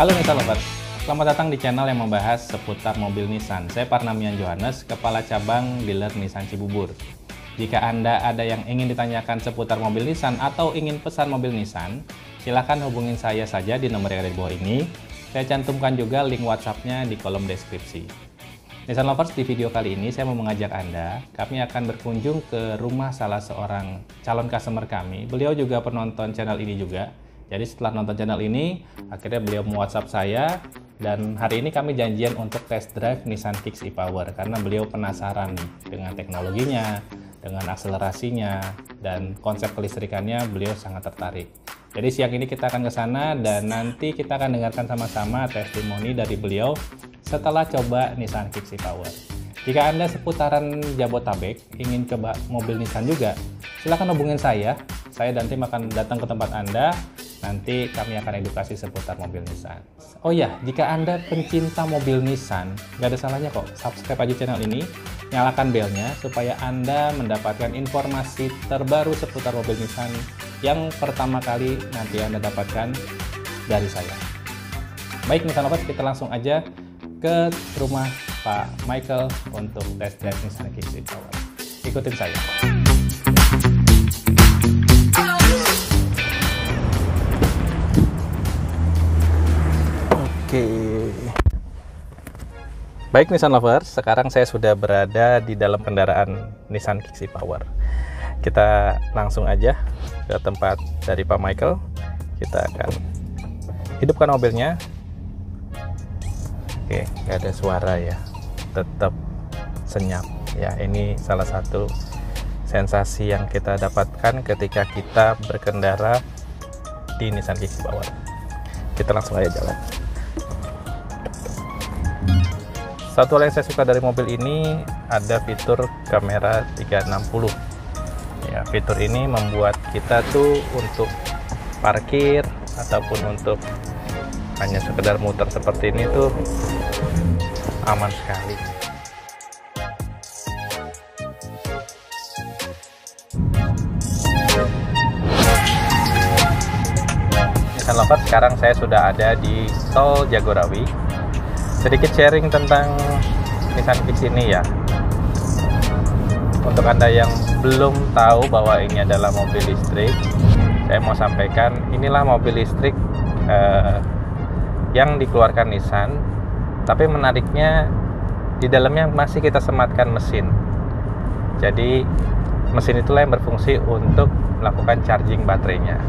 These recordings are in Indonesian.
Halo Nissan Lovers, selamat datang di channel yang membahas seputar mobil Nissan. Saya Parnamian Johannes, Kepala Cabang Dealer Nissan Cibubur. Jika Anda ada yang ingin ditanyakan seputar mobil Nissan atau ingin pesan mobil Nissan, silakan hubungin saya saja di nomor yang ada di bawah ini. Saya cantumkan juga link WhatsApp-nya di kolom deskripsi. Nissan Lovers, di video kali ini saya mau mengajak Anda, kami akan berkunjung ke rumah salah seorang calon customer kami. Beliau juga penonton channel ini juga. Jadi setelah nonton channel ini, akhirnya beliau me-WhatsApp saya, dan hari ini kami janjian untuk test drive Nissan Kicks e-Power karena beliau penasaran dengan teknologinya, dengan akselerasinya, dan konsep kelistrikannya beliau sangat tertarik. Jadi siang ini kita akan ke sana dan nanti kita akan dengarkan sama-sama testimoni dari beliau setelah coba Nissan Kicks e-Power. Jika Anda seputaran Jabotabek ingin coba mobil Nissan juga, silahkan hubungin saya. Saya dan tim akan datang ke tempat Anda. Nanti kami akan edukasi seputar mobil Nissan. Oh ya, jika Anda pencinta mobil Nissan, nggak ada salahnya kok subscribe aja channel ini, nyalakan belnya supaya Anda mendapatkan informasi terbaru seputar mobil Nissan yang pertama kali nanti Anda dapatkan dari saya. Baik Nissan Lovers, kita langsung aja ke rumah Pak Michael untuk test drive Nissan Kicks e-Power. Ikutin saya. Oke. Baik Nissan Lovers, sekarang saya sudah berada di dalam kendaraan Nissan Kicks e-Power. Kita langsung aja ke tempat dari Pak Michael. Kita akan hidupkan mobilnya. Oke, nggak ada suara ya, tetap senyap ya. Ini salah satu sensasi yang kita dapatkan ketika kita berkendara di Nissan Kicks e-Power. Kita langsung aja jalan. Satu hal yang saya suka dari mobil ini ada fitur kamera 360. Ya, fitur ini membuat kita tuh untuk parkir ataupun untuk hanya sekedar muter seperti ini tuh aman sekali. Nissan Lovers, sekarang saya sudah ada di Tol Jagorawi. Sedikit sharing tentang Nissan Kicks ini ya. Untuk Anda yang belum tahu bahwa ini adalah mobil listrik, saya mau sampaikan inilah mobil listrik yang dikeluarkan Nissan. Tapi menariknya di dalamnya masih kita sematkan mesin. Jadi mesin itulah yang berfungsi untuk melakukan charging baterainya.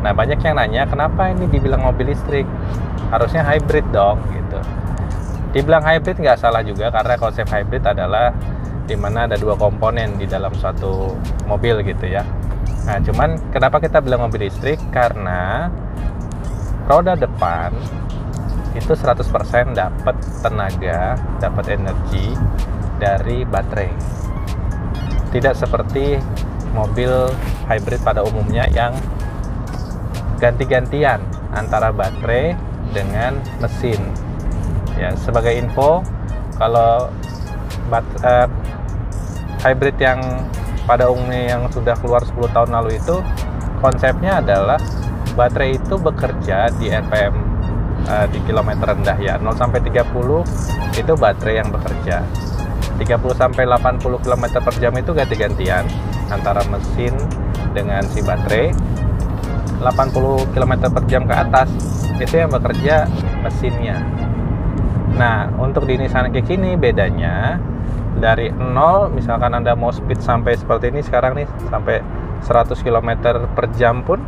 Nah, banyak yang nanya kenapa ini dibilang mobil listrik, harusnya hybrid dong gitu. Dibilang hybrid nggak salah juga, karena konsep hybrid adalah dimana ada dua komponen di dalam suatu mobil gitu ya. Nah, cuman kenapa kita bilang mobil listrik, karena roda depan itu 100% dapat tenaga, dapat energi dari baterai. Tidak seperti mobil hybrid pada umumnya yang ganti-gantian antara baterai dengan mesin. Ya, sebagai info, kalau hybrid yang pada umumnya yang sudah keluar 10 tahun lalu itu konsepnya adalah baterai itu bekerja di RPM di kilometer rendah ya, 0 sampai 30 itu baterai yang bekerja. 30 sampai 80 km per jam itu ganti-gantian antara mesin dengan si baterai. 80 km per jam ke atas itu yang bekerja mesinnya. Nah, untuk di Nissan Kicks ini bedanya dari 0, misalkan Anda mau speed sampai seperti ini sekarang nih, sampai 100 km per jam pun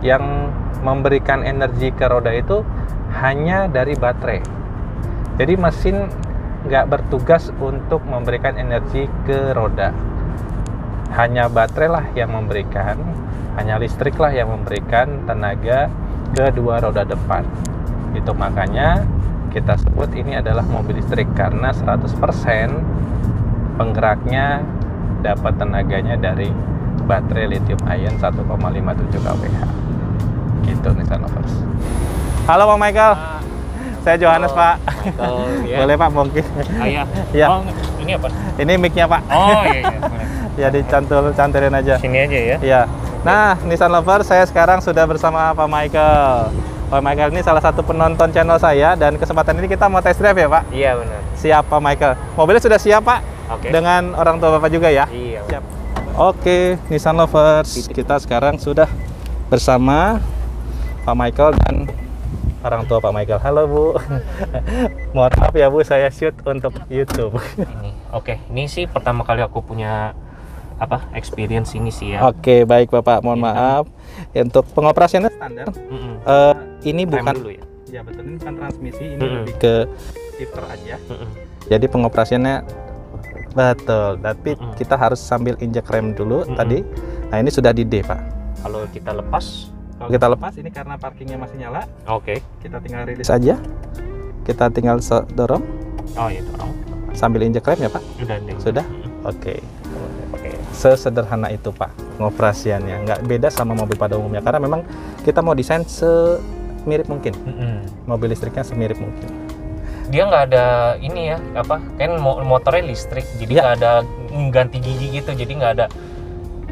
yang memberikan energi ke roda itu hanya dari baterai. Jadi mesin nggak bertugas untuk memberikan energi ke roda. Hanya baterai lah yang memberikan, hanya listrik lah yang memberikan tenaga ke dua roda depan. Itu makanya kita sebut ini adalah mobil listrik, karena 100% penggeraknya dapat tenaganya dari baterai lithium ion 1,57 kWh. Gitu Nissan Lovers. Halo Pak Michael. Saya Johannes. Halo, Pak. Michael, ya. Boleh Pak mungkin? Iya. Ya. Oh, ini apa? Ini mic-nya Pak. Oh iya. Ya dicanturin aja. Sini aja ya. Iya. Nah, Nissan Lovers, saya sekarang sudah bersama Pak Michael. Pak Michael ini salah satu penonton channel saya, dan kesempatan ini kita mau test drive ya Pak? Iya benar. Siap Pak Michael. Mobilnya sudah siap Pak? Oke. Dengan orang tua Bapak juga ya? Iya. Siap. Oke, Nissan Lovers. Kita sekarang sudah bersama Pak Michael dan orang tua Pak Michael. Halo Bu. Mohon maaf ya Bu, saya shoot untuk YouTube. Ini sih pertama kali aku punya experience ini sih ya. Oke, baik Bapak, mohon maaf. Untuk pengoperasiannya standar. Ini bukan dulu ya. Ya betul, ini bukan transmisi, ini lebih ke shifter aja. Jadi pengoperasiannya betul, tapi kita harus sambil injek rem dulu tadi. Nah, ini sudah di D, Pak. Kalau kita lepas, ini karena parkingnya masih nyala. Oke. Kita tinggal rilis aja. Kita tinggal dorong. Oh iya, dorong. Sambil injek rem ya, Pak? Sudah? Oke. Sesederhana itu Pak pengoperasiannya, nggak beda sama mobil pada umumnya, karena memang kita mau desain semirip mungkin. Mobil listriknya semirip mungkin. Dia nggak ada ini ya, kan motornya listrik, jadi nggak ada ganti gigi gitu, jadi nggak ada.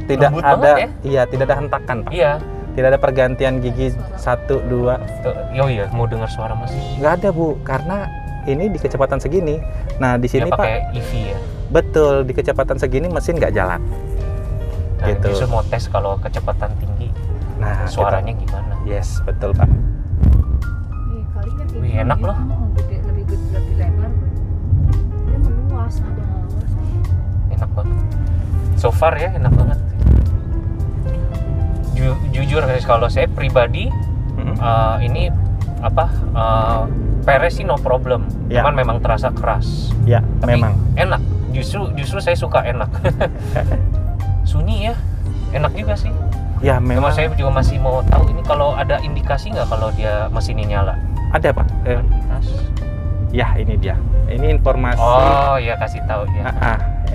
Tidak ada, ya? Iya, tidak ada hentakan Pak. Iya. Tidak ada pergantian gigi 1, 2. Oh iya, mau dengar suara mesin? Nggak ada Bu, karena ini di kecepatan segini. Nah di sini Pak. Pakai EV ya. Betul, di kecepatan segini mesin nggak jalan. Nah, gitu. Justru mau tes kalau kecepatan tinggi, nah suaranya gimana? Yes, betul Pak. Wih, enak loh. Lebih lebar. Dia meluas, ada luas. Enak banget. So far ya, enak banget. Jujur guys, kalau saya pribadi, ini peres sih no problem. Ya. Cuman memang terasa keras. Ya, tapi memang. Enak. Justru saya suka enak. Sunyi ya, enak juga sih. Ya memang. Cuma saya juga masih mau tahu ini kalau ada indikasi nggak kalau dia mesinnya nyala. Ada Pak. Ya ini dia. Ini informasi. Oh ya, kasih tahu ya.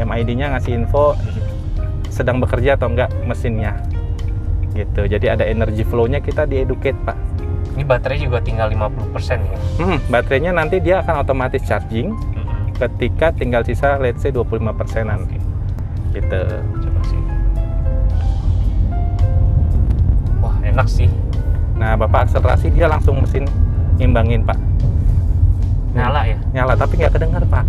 MID-nya ngasih info sedang bekerja atau enggak mesinnya. Gitu. Jadi ada energy flow-nya, kita di-educate Pak. Ini baterai juga tinggal 50% ya. Baterainya nanti dia akan otomatis charging ketika tinggal sisa let's say 25%-an. Gitu. Coba sih. Wah, enak sih. Nah, Bapak akselerasi dia langsung mesin imbangin, Pak. Nyala ya? Nyala, tapi nggak kedengar, Pak.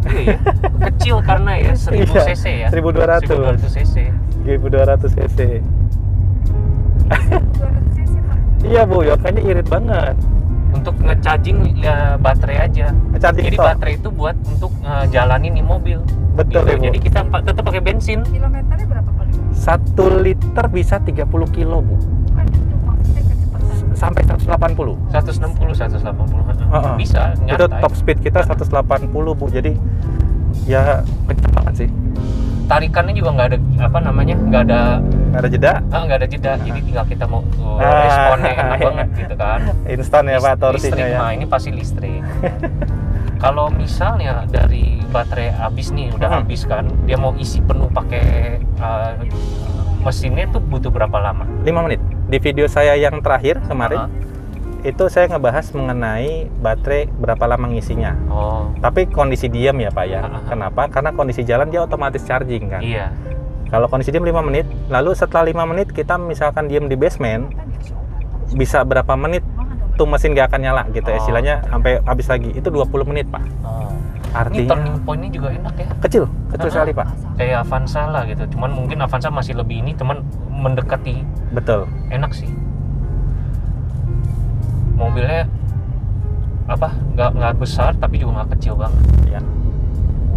Iya, kecil karena ya 1000 cc ya. 1200 cc. 1200 cc. Iya Bu, ya kayaknya irit banget. Untuk ngecharging ya, baterai aja. Jadi baterai itu buat untuk jalanin nih mobil. Betul gitu. ya Bu. Jadi kita tetap pakai bensin. Kilometernya berapa paling? 1 liter bisa 30 kilo Bu. Sampai 180. 160, 180. Bisa. Nyantai. Itu top speed kita 180 Bu. Jadi ya kenceng banget sih. Tarikannya juga nggak ada nggak ada jeda. Nggak ada jeda. Jadi tinggal kita mau responnya enak banget gitu kan. Instan ya Pak torsinya listrik, ya. Nah ini pasti listrik. Kalau misalnya dari baterai habis nih, udah habis kan, dia mau isi penuh pakai mesinnya tuh butuh berapa lama? 5 menit. Di video saya yang terakhir kemarin, itu saya ngebahas mengenai baterai berapa lama ngisinya. Oh. Tapi kondisi diam ya Pak ya. Kenapa? Karena kondisi jalan dia otomatis charging kan. Iya. Kalau kondisi diam 5 menit, lalu setelah 5 menit kita misalkan diam di basement, bisa berapa menit tuh mesin gak akan nyala gitu ya. Istilahnya sampai habis lagi. Itu 20 menit Pak. Artinya ini turning point-nya juga enak ya. Kecil sekali Pak. Kayak Avanza lah gitu. Cuman mungkin Avanza masih lebih ini, cuman mendekati. Betul. Enak sih. Mobilnya nggak besar tapi juga nggak kecil banget ya.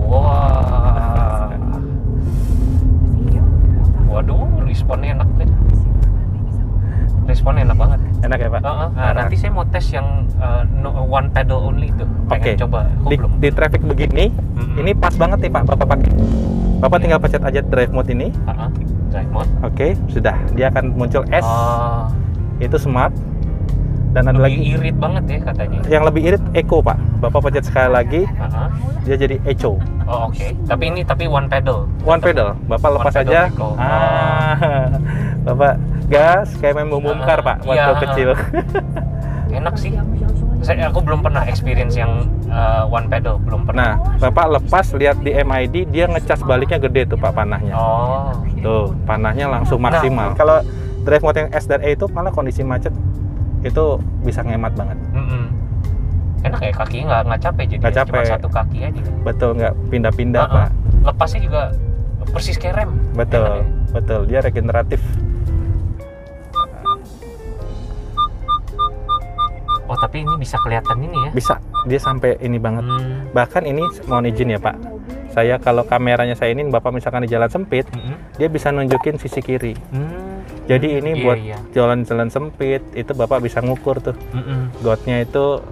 Wah, waduh, responnya enak deh. Responnya enak banget. Enak ya Pak. Nah, nanti saya mau tes yang one pedal only itu. Oke. Coba. Di traffic begini, ini pas banget nih Pak. Bapak pakai. Bapak tinggal pencet aja drive mode ini. Drive mode. Oke, sudah. Dia akan muncul S. Itu smart. Dan ada lagi irit banget ya katanya. Yang lebih irit Eco Pak. Bapak pencet sekali lagi, dia jadi Eco. Oh oke. Tapi one pedal. One pedal. Bapak lepas aja. Bapak gas kayak main bumkar Pak waktu kecil. Enak sih. Aku belum pernah experience yang one pedal, belum pernah. Nah, Bapak lepas lihat di MID dia ngecas baliknya gede tuh Pak panahnya. Oh. Tuh, panahnya langsung maksimal. Kalau drive mode yang S dan E itu malah kondisi macet itu bisa ngehemat banget. Enak ya, kakinya nggak capek jadi. Nggak cuma capek. satu kaki aja. Betul, nggak pindah-pindah Pak. Lepasnya juga persis kayak rem. Betul, Enak ya? betul. Dia regeneratif. Oh tapi ini bisa kelihatan ini ya? Bisa, dia sampai ini banget. Bahkan ini mohon izin ya Pak. Saya kalau kameranya saya ini, Bapak misalkan di jalan sempit, dia bisa nunjukin sisi kiri. Jadi ini buat jalan-jalan sempit, itu Bapak bisa ngukur tuh. Gotnya itu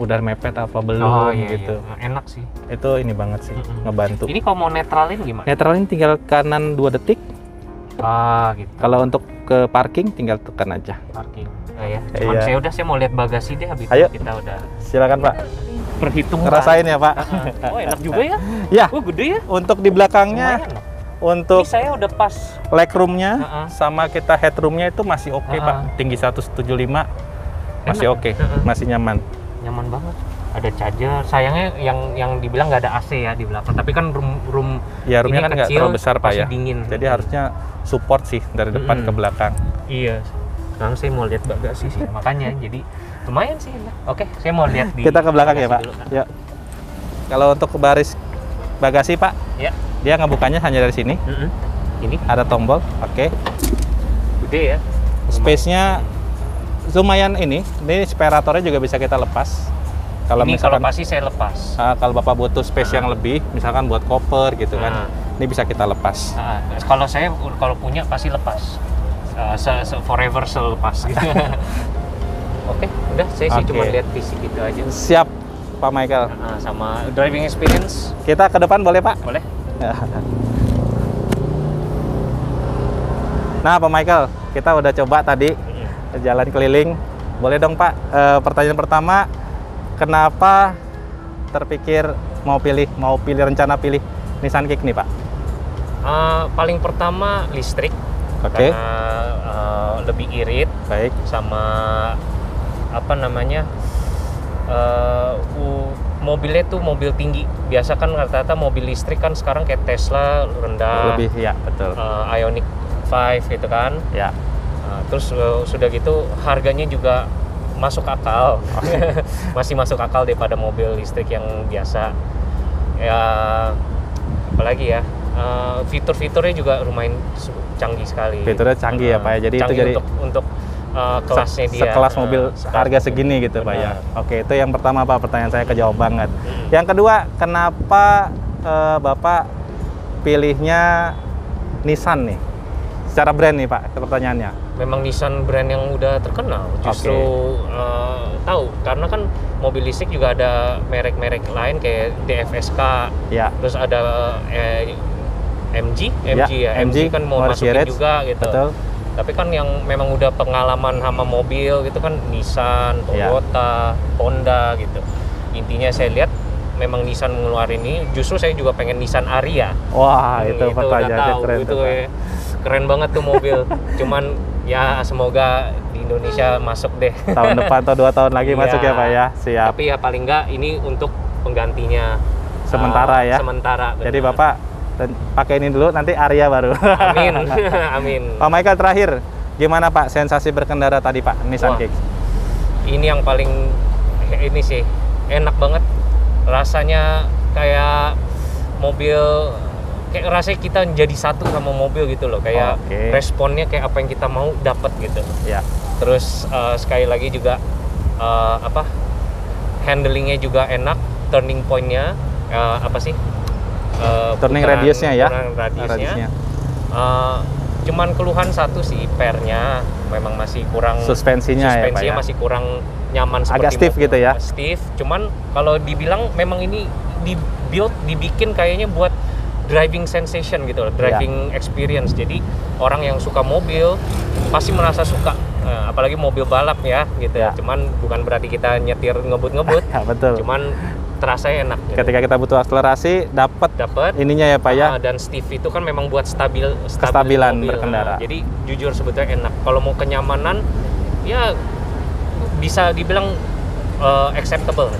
udah mepet apa belum gitu. Enak sih. Itu ini banget sih, ngebantu. Ini kalau mau netralin gimana? Netralin tinggal kanan 2 detik. Gitu. Kalau untuk ke parking tinggal tekan aja. Parking. Ya. Cuman saya mau lihat bagasi deh habis Ayo. itu kita udah Silakan Pak. perhitungan. Ngerasain ya Pak. Oh enak juga ya? Ya. Oh gede ya? Untuk di belakangnya, Lumayan loh. untuk Ini saya udah pas. legroomnya sama kita headroomnya itu masih oke Pak. Tinggi 175 masih Enak. oke, masih nyaman. Nyaman banget. Ada charger. Sayangnya yang dibilang nggak ada AC ya di belakang. Tapi kan room Ya roomnya ini kan nggak kecil, terlalu besar Pak pasti ya. dingin. Jadi harusnya support sih dari depan ke belakang. Iya. Sekarang saya mau lihat bagasi sih. Makanya jadi lumayan sih. Oke, saya mau lihat di Kita ke belakang ya Pak. bagasi dulu. Ya. Kalau untuk ke baris bagasi Pak, Ya. dia ngebukanya hanya dari sini. Ini Ada tombol, oke. gede ya. Space-nya lumayan ini separatornya juga bisa kita lepas. Kalau Ini misalkan kalau pasti saya lepas. kalau Bapak butuh space yang lebih, misalkan buat koper gitu kan, ini bisa kita lepas. Kalau saya kalau punya pasti lepas. Forever selepas gitu. Oke, udah saya sih Oke. cuma lihat fisik gitu aja. Siap, Pak Michael. Sama driving experience Kita ke depan boleh Pak? boleh? Nah Pak Michael, kita udah coba tadi jalan keliling. Boleh dong Pak, pertanyaan pertama, kenapa terpikir mau rencana pilih Nissan Kick nih Pak? Paling pertama listrik. Oke. Karena lebih irit. Baik. Sama apa namanya, mobilnya tuh mobil tinggi. Biasa kan rata-rata mobil listrik kan sekarang kayak Tesla rendah, Lebih, ya betul. Ioniq 5 gitu kan. Ya. Terus sudah gitu harganya juga masuk akal. Masih masuk akal daripada mobil listrik yang biasa. Ya apalagi ya, fitur-fiturnya juga lumayan canggih sekali. Fiturnya canggih ya Pak ya. Jadi itu canggih jadi untuk kelasnya dia. sekelas mobil harga segini gitu Pak ya. Oke, itu yang pertama Pak, pertanyaan saya kejawab banget. Yang kedua, kenapa Bapak pilihnya Nissan nih? Secara brand nih Pak, pertanyaannya. Memang Nissan brand yang udah terkenal. Justru tahu karena kan mobil listrik juga ada merek-merek lain kayak DFSK. Ya. Terus ada MG kan mau Mercedes, masukin juga gitu. Betul. Tapi kan yang memang udah pengalaman sama mobil gitu kan Nissan, Toyota, Honda gitu. Intinya saya lihat memang Nissan mengeluarin ini, justru saya juga pengen Nissan Ariya. Wah, itu pertanyaannya keren itu tuh, Pak. keren banget tuh mobil. Cuman ya semoga di Indonesia masuk deh. Tahun depan atau 2 tahun lagi masuk ya Pak ya. Siap. Tapi ya paling enggak ini untuk penggantinya Sementara ya. Sementara. Jadi Bapak pakai ini dulu, nanti Ariya baru. Amin. Amin. Pak Michael, terakhir, gimana Pak sensasi berkendara tadi Pak Nissan Kick? Ini yang paling ini sih enak banget. Rasanya kayak mobil, kayak rasanya kita jadi satu sama mobil gitu loh. Kayak responnya kayak apa yang kita mau dapat gitu. Ya. Terus sekali lagi juga handlingnya juga enak, turning pointnya turning radiusnya ya. Radiusnya. Cuman keluhan satu sih, pernya memang masih kurang, suspensinya ya Pak ya. masih kurang nyaman, seperti agak stiff gitu ya. Stiff. Cuman kalau dibilang memang ini dibikin kayaknya buat driving sensation gitu loh, driving experience. Jadi orang yang suka mobil pasti merasa suka. Apalagi mobil balap ya gitu. Cuman bukan berarti kita nyetir ngebut-ngebut. Ya, betul. Cuman terasa enak gitu. Ketika kita butuh akselerasi dapat ininya ya Pak ya. Dan stiff itu kan memang buat kestabilan mobil. berkendara. Jadi jujur sebetulnya enak. Kalau mau kenyamanan ya bisa dibilang acceptable,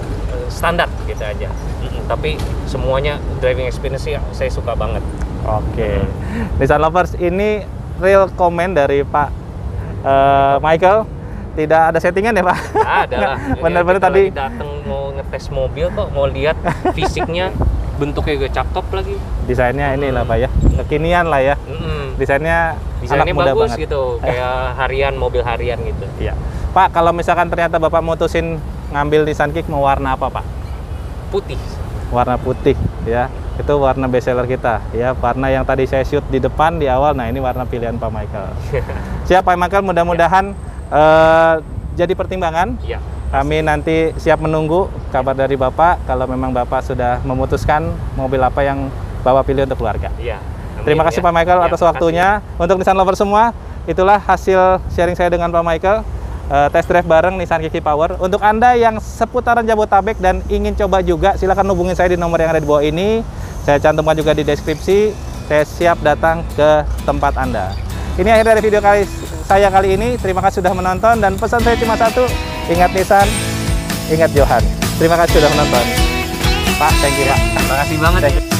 standar gitu aja. Tapi semuanya driving experience saya suka banget. Oke. Nissan Lovers, ini real comment dari Pak Michael. tidak ada settingan ya Pak? Ada lah. Benar-benar Kalau tadi datang mau ngetes mobil kok, mau lihat fisiknya, bentuknya juga cakep lagi. desainnya inilah Pak ya, kekinian lah ya. Desainnya anak muda bagus banget. gitu, kayak harian, mobil harian gitu. Iya. Pak, kalau misalkan ternyata Bapak mutusin ngambil Nissan Kick, mau warna apa Pak? Putih. Warna putih ya. Itu warna bestseller kita ya, warna yang tadi saya shoot di depan di awal. Nah, ini warna pilihan Pak Michael. Siap Pak Michael, mudah-mudahan jadi pertimbangan. Iya. Kami nanti siap menunggu kabar dari Bapak kalau memang Bapak sudah memutuskan mobil apa yang Bapak pilih untuk keluarga. Iya. Terima kasih Pak Michael atas waktunya. Untuk Nissan Lover semua, itulah hasil sharing saya dengan Pak Michael. Test drive bareng Nissan Kick E-Power. Untuk Anda yang seputaran Jabodetabek dan ingin coba juga, silakan hubungi saya di nomor yang ada di bawah ini. Saya cantumkan juga di deskripsi. Saya siap datang ke tempat Anda. Ini akhir dari video saya kali ini. Terima kasih sudah menonton, dan pesan saya cuma satu, ingat Nissan, ingat Johan. Terima kasih sudah menonton. Pak, thank you Pak. Terima kasih banget. Thank you.